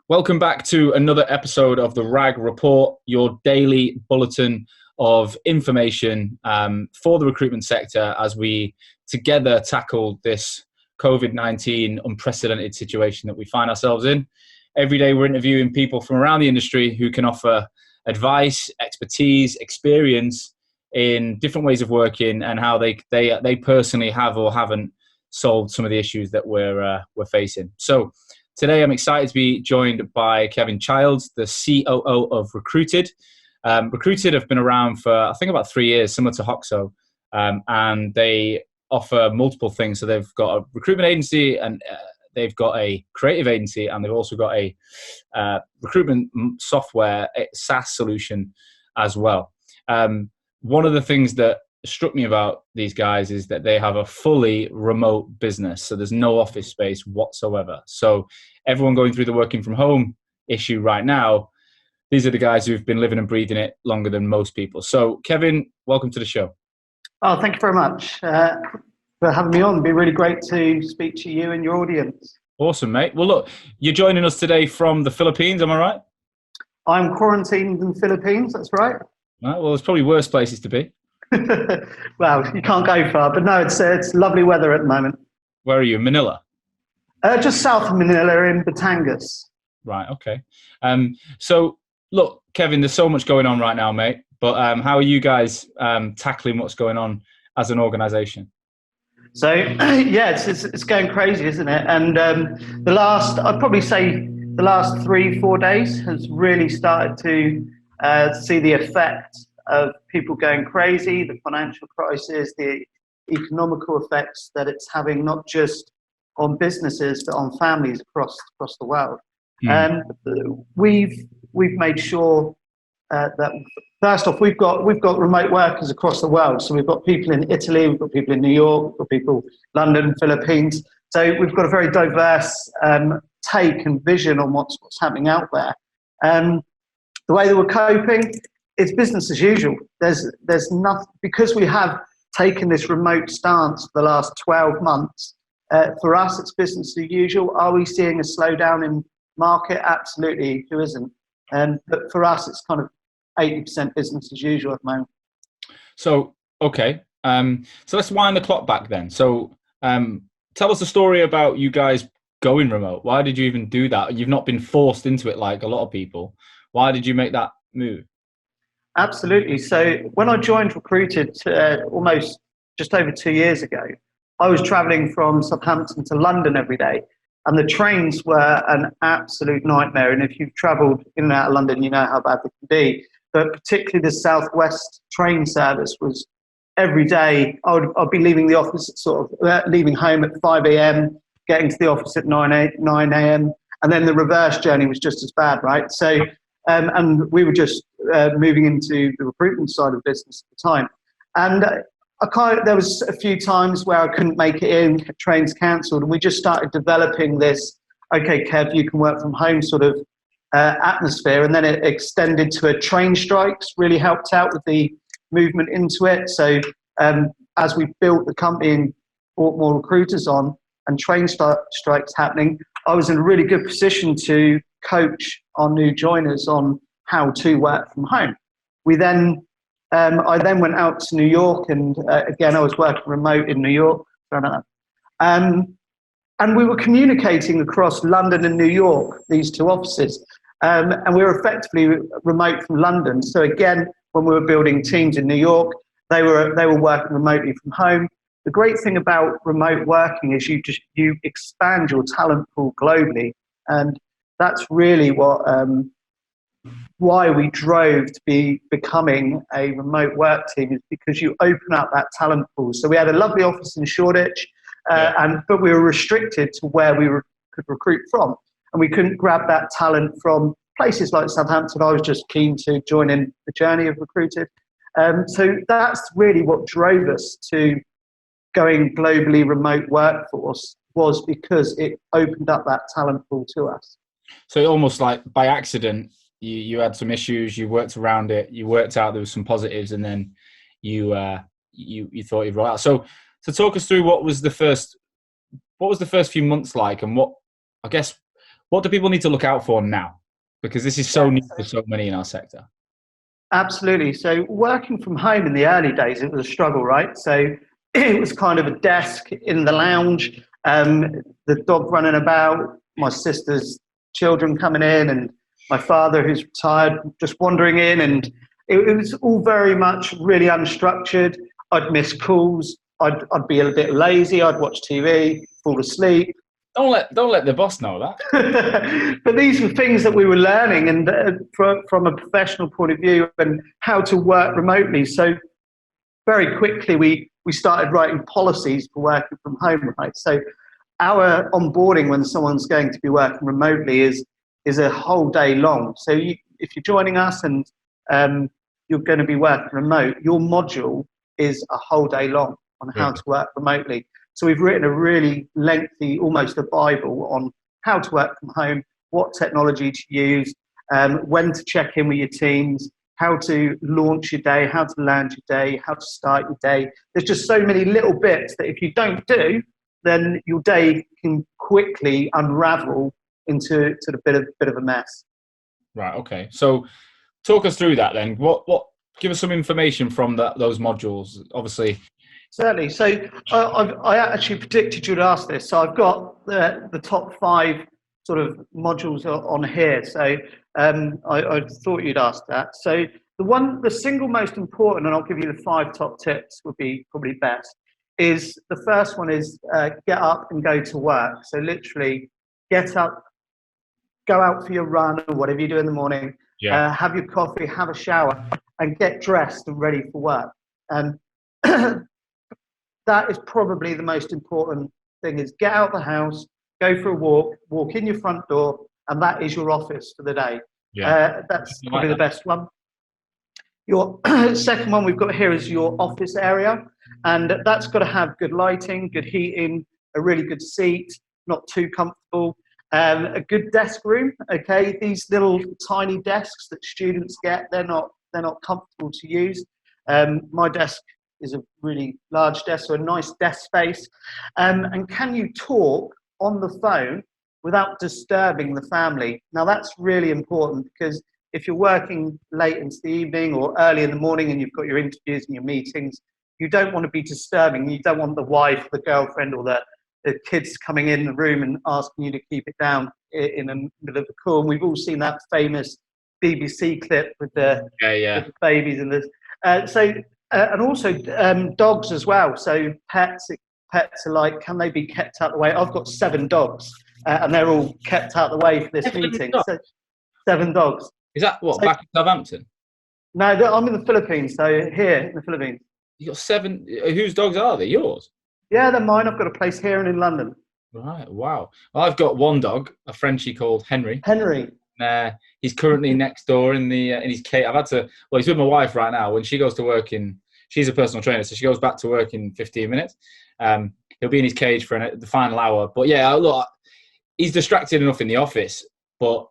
Welcome back to another episode of the RAG Report, your daily bulletin of information for the recruitment sector as we together tackle this COVID-19 unprecedented situation that we find ourselves in. Every day we're interviewing people from around the industry who can offer advice, expertise, experience in different ways of working and how they personally have or haven't solved some of the issues that we're facing. So today, I'm excited to be joined by Kevin Childs, the COO of Recruitd. Recruitd have been around for, I think, about 3 years, similar to Hoxo, and they offer multiple things. So they've got a recruitment agency, and they've got a creative agency, and they've also got a recruitment software SaaS solution as well. One of the things that struck me about these guys is that they have a fully remote business. So there's no office space whatsoever. So everyone going through the working from home issue right now, these are the guys who've been living and breathing it longer than most people. So Kevin, welcome to the show. Oh, thank you very much for having me on. It'd be really great to speak to you and your audience. Awesome, mate. Well, look, you're joining us today from the Philippines, am I right? I'm quarantined in the Philippines, that's right. Right, well, there's probably worse places to be. Well, you can't go far, but no, it's lovely weather at the moment. Where are you, Manila? Just south of Manila in Batangas. Right, okay. So, look, Kevin, there's so much going on right now, mate, but how are you guys tackling what's going on as an organisation? So, yeah, it's going crazy, isn't it? And I'd probably say the last 3-4 days has really started to see the effect of people going crazy, the financial crisis, the economical effects that it's having, not just on businesses, but on families across the world. And we've made sure that first off, we've got remote workers across the world. So we've got people in Italy, we've got people in New York, we've got people London, Philippines. So we've got a very diverse take and vision on what's happening out there. The way that we're coping, it's business as usual. There's nothing, because we have taken this remote stance for the last 12 months. For us, it's business as usual. Are we seeing a slowdown in market? Absolutely. Who isn't? But for us, it's kind of 80% business as usual at the moment. So, okay. So let's wind the clock back then. So tell us a story about you guys going remote. Why did you even do that? You've not been forced into it like a lot of people. Why did you make that move? Absolutely. So when I joined Recruitd almost just over 2 years ago, I was traveling from Southampton to London every day, and the trains were an absolute nightmare. And if you've traveled in and out of London, you know how bad they can be. But particularly the Southwest train service was every day. I'd be leaving the office at leaving home at 5 a.m., getting to the office at 9 a.m., and then the reverse journey was just as bad, right? So, and we were just moving into the recruitment side of business at the time. And there was a few times where I couldn't make it in, trains cancelled, and we just started developing this, okay, Kev, you can work from home sort of atmosphere. And then it extended to train strikes, really helped out with the movement into it. So as we built the company and brought more recruiters on and train strikes happening, I was in a really good position to coach our new joiners on how to work from home. I then went out to New York, and again, I was working remote in New York. And we were communicating across London and New York, these two offices. And we were effectively remote from London. So again, when we were building teams in New York, they were working remotely from home. The great thing about remote working is you expand your talent pool globally. And that's really why we drove to be becoming a remote work team, is because you open up that talent pool. So we had a lovely office in Shoreditch, but we were restricted to where we could recruit from. And we couldn't grab that talent from places like Southampton. I was just keen to join in the journey of Recruitd. So that's really what drove us to going globally remote workforce, was because it opened up that talent pool to us. So almost like by accident, you had some issues, you worked around it, you worked out there was some positives, and then you thought you'd roll out. So talk us through what was the first few months like, and what What do people need to look out for now? Because this is so new for so many in our sector. Absolutely. So working from home in the early days, it was a struggle, right? So it was kind of a desk in the lounge, the dog running about, my sister's children coming in, and my father, who's retired, just wandering in. And it was all very much really unstructured. I'd miss calls. I'd be a bit lazy. I'd watch TV, fall asleep. Don't let the boss know that. But these were things that we were learning, and from a professional point of view, and how to work remotely. So very quickly we started writing policies for working from home. Right. So our onboarding when someone's going to be working remotely is a whole day long. So if you're joining us and you're going to be working remote, your module is a whole day long on how to work remotely. So we've written a really lengthy, almost a Bible, on how to work from home, what technology to use, when to check in with your teams, how to launch your day, how to land your day, how to start your day. There's just so many little bits that if you don't do, then your day can quickly unravel into a bit of a mess. Right. Okay. So talk us through that then. What? Give us some information from those modules. Obviously. Certainly. So I actually predicted you'd ask this. So I've got the top 5 sort of modules on here. So I thought you'd ask that. So the single most important, and I'll give you the 5 top tips would be probably best, is the first one is get up and go to work. So literally get up, go out for your run or whatever you do in the morning, have your coffee, have a shower, and get dressed and ready for work. And that is probably the most important thing, is get out of the house, go for a walk in your front door, and that is your office for the day. That's probably the best one. Your second one we've got here is your office area, and that's got to have good lighting, good heating, a really good seat, not too comfortable, a good desk room. Okay, these little tiny desks that students get, they're not comfortable to use. My desk is a really large desk, so a nice desk space. And can you talk on the phone without disturbing the family? Now that's really important, because if you're working late into the evening or early in the morning and you've got your interviews and your meetings, you don't want to be disturbing. You don't want the wife, the girlfriend, or the kids coming in the room and asking you to keep it down in the middle of the call. And we've all seen that famous BBC clip with the babies and this. And also dogs as well. So pets are like, can they be kept out of the way? I've got 7 dogs, and they're all kept out of the way for this meeting. So 7 dogs. Is that back in Southampton? No, I'm in the Philippines. So here in the Philippines. You got 7. Whose dogs are they? Yours? Yeah, they're mine. I've got a place here and in London. Right. Wow. Well, I've got one dog, a Frenchie called Henry. He's currently next door in his cage. He's with my wife right now. When she goes to work she's a personal trainer, so she goes back to work in 15 minutes. He'll be in his cage for the final hour. But yeah, look, he's distracted enough in the office. But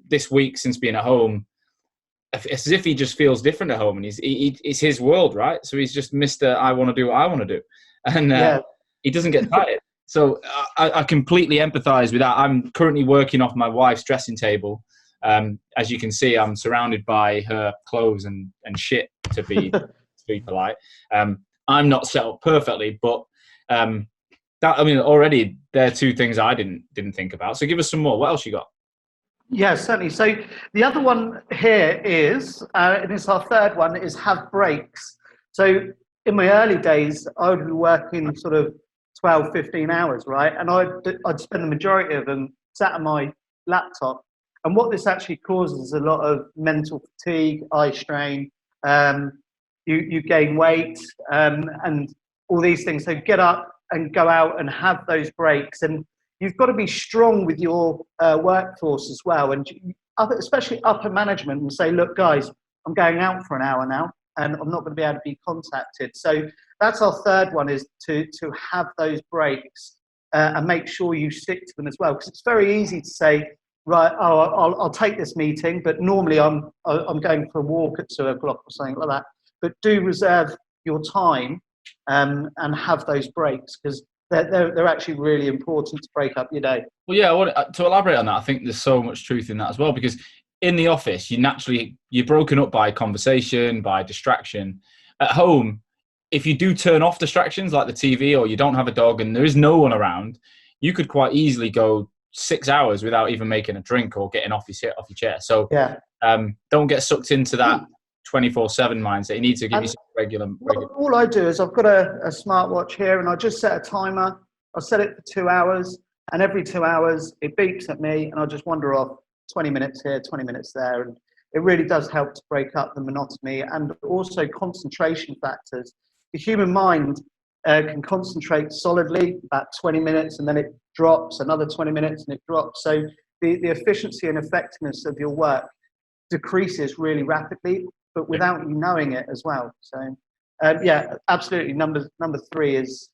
this week since being at home, it's as if he just feels different at home, and it's his world, right? So he's just Mr. I want to do what I want to do, and he doesn't get tired. So I completely empathise with that. I'm currently working off my wife's dressing table. As you can see, I'm surrounded by her clothes and shit, to be polite. I'm not set up perfectly, but already there are 2 things I didn't think about. So give us some more. What else you got? Yeah, certainly. So the other one here is, and it's our third one, is have breaks. So in my early days, I would be working sort of 12, 15 hours, right? And I'd spend the majority of them sat on my laptop. And what this actually causes is a lot of mental fatigue, eye strain, you gain weight, and all these things. So get up and go out and have those breaks. And you've got to be strong with your workforce as well. And especially upper management, and say, look, guys, I'm going out for an hour now, and I'm not going to be able to be contacted. So that's our third one, is to have those breaks and make sure you stick to them as well. Because it's very easy to say, right, I'll take this meeting, but normally I'm going for a walk at 2 o'clock or something like that. But do reserve your time and have those breaks, because they're actually really important to break up your day. Well, yeah, I want to elaborate on that. I think there's so much truth in that as well, because in the office, you're broken up by conversation, by distraction. At home, if you do turn off distractions like the TV, or you don't have a dog and there is no one around, you could quite easily go 6 hours without even making a drink or getting off your chair. So Yeah. Don't get sucked into that 24/7 mindset. You need to give yourself regular. All I do is I've got a smartwatch here, and I just set a timer. I set it for 2 hours, and every 2 hours it beeps at me, and I just wander off 20 minutes here, 20 minutes there, and it really does help to break up the monotony and also concentration factors. The human mind can concentrate solidly about 20 minutes, and then it drops another 20 minutes, and it drops. So the efficiency and effectiveness of your work decreases really rapidly, but without you knowing it as well. So yeah, absolutely. Number 3 is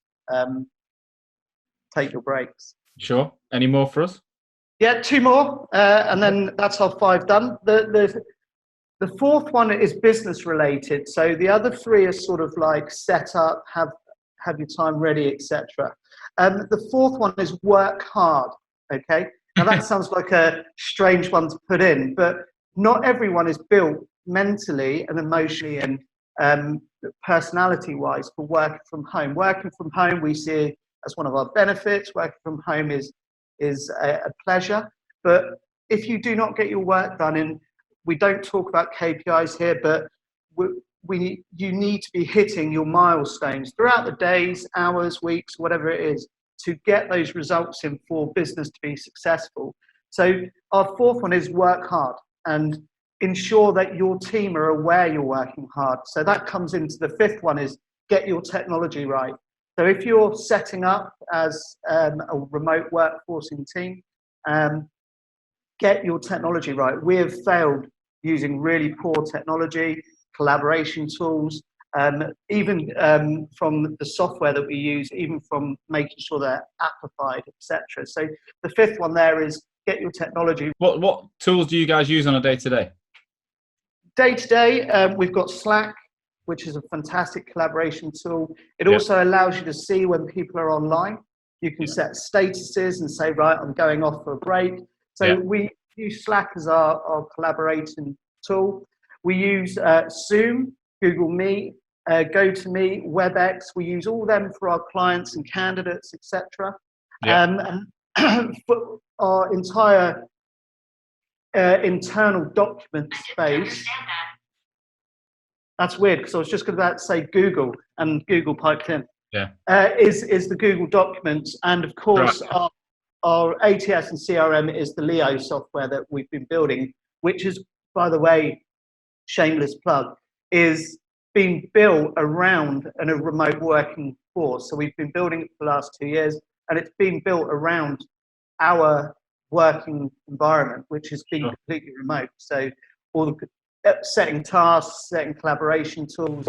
take your breaks. Sure. Any more for us? Yeah, 2 more, and then that's our 5 done. The 4th one is business related. So the other 3 are sort of like set up, have your time ready, etc. The 4th one is work hard. Okay. Now that sounds like a strange one to put in, but not everyone is built mentally and emotionally and personality-wise for working from home. Working from home, we see as one of our benefits. Working from home is a pleasure. But if you do not get your work done, and we don't talk about KPIs here, but you need to be hitting your milestones throughout the days, hours, weeks, whatever it is, to get those results in for business to be successful. So our 4th one is work hard and ensure that your team are aware you're working hard. So that comes into the 5th one, is get your technology right. So if you're setting up as a remote workforcing team, get your technology right. We have failed using really poor technology, collaboration tools, even from the software that we use, even from making sure they're applied, etc. So the 5th one there is get your technology. What tools do you guys use on a day-to-day? Day-to-day, we've got Slack, which is a fantastic collaboration tool. It also allows you to see when people are online. You can set statuses and say, right, I'm going off for a break. So we use Slack as our collaborating tool. We use Zoom, Google Meet, GoToMeet, WebEx. We use all them for our clients and candidates, etc. And for our entire internal document space. That's weird, because I was just about to say Google, and Google piped in. Is the Google Documents, and of course our ATS and CRM is the Leo software that we've been building, which is, by the way, shameless plug, is being built around a remote working force. So we've been building it for the last 2 years, and it's been built around our working environment, which has been completely remote. So all the setting tasks, setting collaboration tools,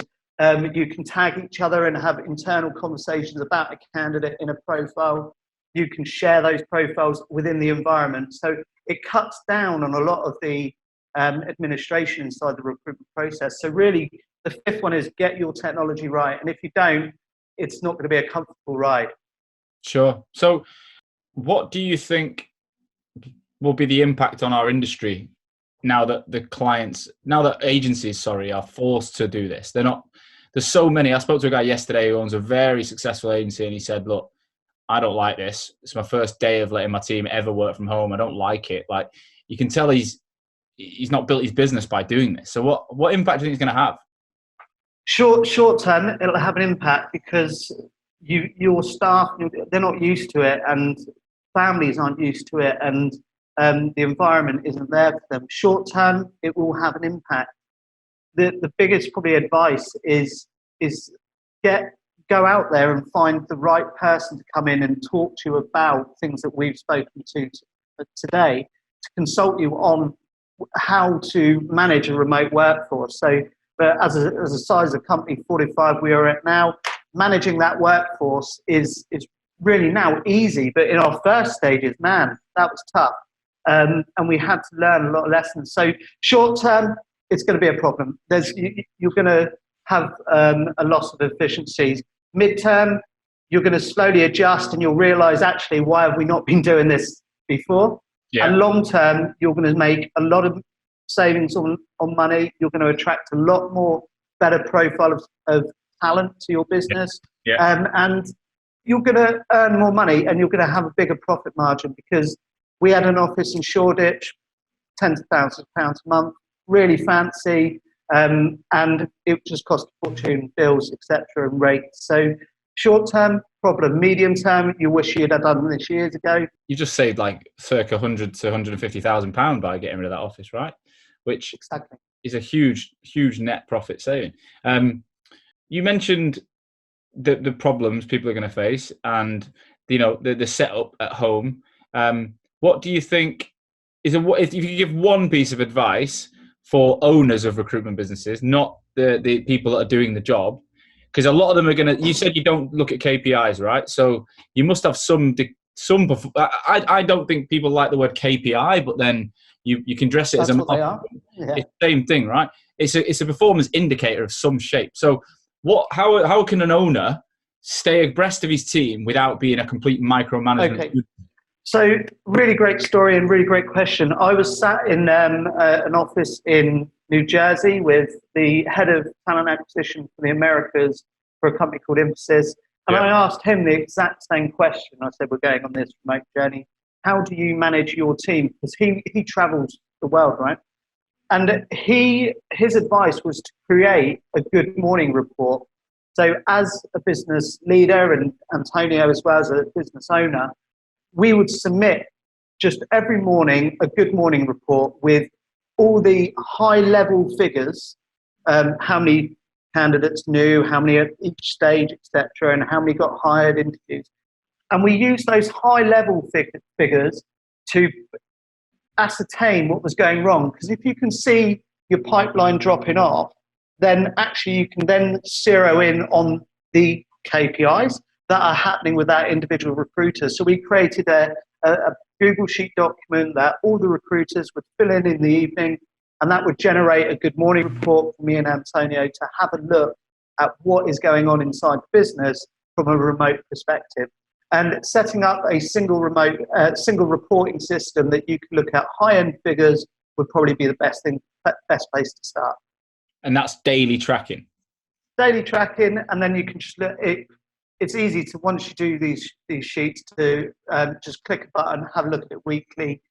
you can tag each other and have internal conversations about a candidate in a profile. You can share those profiles within the environment. So it cuts down on a lot of the administration inside the recruitment process. So really, the 5th one is get your technology right. And if you don't, it's not going to be a comfortable ride. Sure. So what do you think will be the impact on our industry now that agencies, are forced to do this? There's so many. I spoke to a guy yesterday who owns a very successful agency, and he said, look, I don't like this. It's my first day of letting my team ever work from home. I don't like it. Like, you can tell he's not built his business by doing this. So what impact do you think it's going to have? Short term, it'll have an impact because your staff, they're not used to it, and families aren't used to it, and the environment isn't there for them. Short term, it will have an impact. The biggest probably advice is go out there and find the right person to come in and talk to you about things that we've spoken to today, to consult you on how to manage a remote workforce. So, but as a size of company 45 we are at now, managing that workforce is really now easy. But in our first stages, man, that was tough. And we had to learn a lot of lessons. So short term, it's going to be a problem. You're going to have a loss of efficiencies. Mid-term, you're going to slowly adjust and you'll realize, actually, why have we not been doing this before? Yeah. And long term, you're going to make a lot of savings on money. You're going to attract a lot more better profile of talent to your business. Yeah. And you're going to earn more money, and you're going to have a bigger profit margin, because we had an office in Shoreditch, tens of thousands of pounds a month, really fancy, and it just cost a fortune, bills, etc., and rates. So short term problem, medium term, you wish you'd have done this years ago. You just saved like circa 100 to 150,000 pound by getting rid of that office, right? Which exactly is a huge net profit saving. You mentioned the problems people are going to face, and the setup at home. What do you think if you give one piece of advice for owners of recruitment businesses, not the people that are doing the job? Because a lot of them are going to. You said you don't look at KPIs, right? So you must have some. I don't think people like the word KPI, but then you can dress it That's as what they are. Yeah. It's the same thing, right? It's a performance indicator of some shape. So how can an owner stay abreast of his team without being a complete micromanagement? Okay. So really great story and really great question. I was sat in an office in New Jersey with the head of talent acquisition for the Americas for a company called Emphasis. And I asked him the exact same question. I said, we're going on this remote journey. How do you manage your team? Because he travels the world, right? And his advice was to create a good morning report. So as a business leader, and Antonio as well as a business owner, we would submit just every morning a good morning report with all the high level figures, how many candidates knew, how many at each stage, etc., and how many got hired, interviews. And we used those high level figures to ascertain what was going wrong. Because if you can see your pipeline dropping off, then actually you can then zero in on the KPIs that are happening with that individual recruiter. So we created a Google Sheet document that all the recruiters would fill in the evening, and that would generate a good morning report for me and Antonio to have a look at what is going on inside the business from a remote perspective. And setting up a single reporting system that you can look at high-end figures would probably be the best place to start. And that's daily tracking. Daily tracking, and then you can just look. It's easy to, once you do these sheets, to just click a button, have a look at it weekly,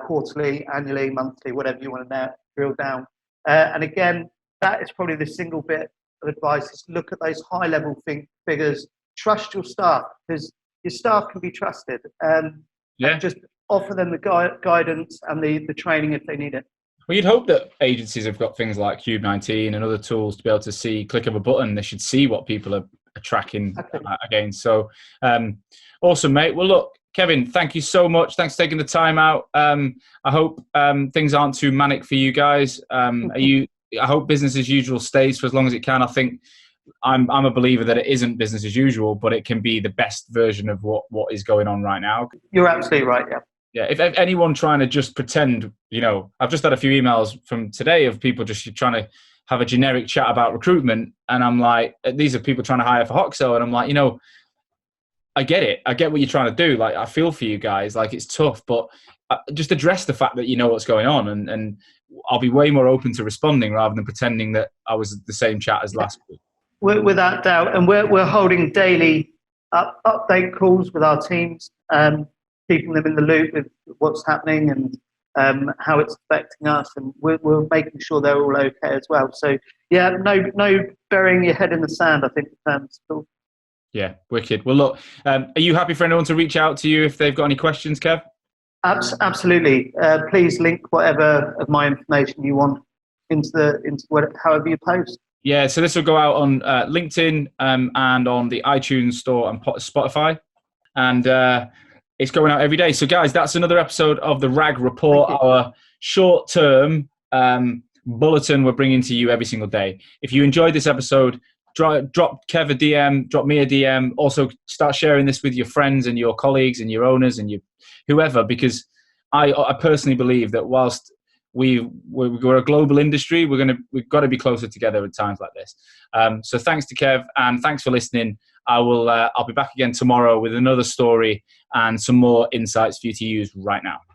quarterly, annually, monthly, whatever you want to drill down. And again, that is probably the single bit of advice: is look at those high-level figures. Trust your staff, because your staff can be trusted. And just offer them the guidance and the training if they need it. Well, you'd hope that agencies have got things like Cube 19 and other tools to be able to see, click of a button, they should see what people are tracking against. So awesome, mate. Well, look, Kevin, thank you so much. Thanks for taking the time out. I hope things aren't too manic for you guys. I hope business as usual stays for as long as it can. I think I'm a believer that it isn't business as usual, but it can be the best version of what is going on right now. You're absolutely right, yeah. Yeah, if anyone trying to just pretend, I've just had a few emails from today of people just trying to have a generic chat about recruitment. And I'm like, these are people trying to hire for Hoxo. And I'm like, I get it. I get what you're trying to do. Like, I feel for you guys. Like, it's tough, but just address the fact that you know what's going on. And I'll be way more open to responding rather than pretending that I was the same chat as last week. Without doubt. And we're holding daily update calls with our teams, keeping them in the loop with what's happening and how it's affecting us, and we're making sure they're all okay as well. So yeah, no burying your head in the sand, I think the term's cool. Yeah, wicked. Well, look, are you happy for anyone to reach out to you if they've got any questions, Kev? Absolutely. Please link whatever of my information you want into however you post. Yeah, so this will go out on LinkedIn and on the iTunes store and Spotify, and it's going out every day. So guys, that's another episode of the RAG Report, our short-term bulletin we're bringing to you every single day. If you enjoyed this episode, drop Kev a DM, drop me a DM. Also, start sharing this with your friends and your colleagues and your owners and whoever, because I personally believe that whilst we're a global industry. We've got to be closer together at times like this. So thanks to Kev, and thanks for listening. I'll be back again tomorrow with another story and some more insights for you to use right now.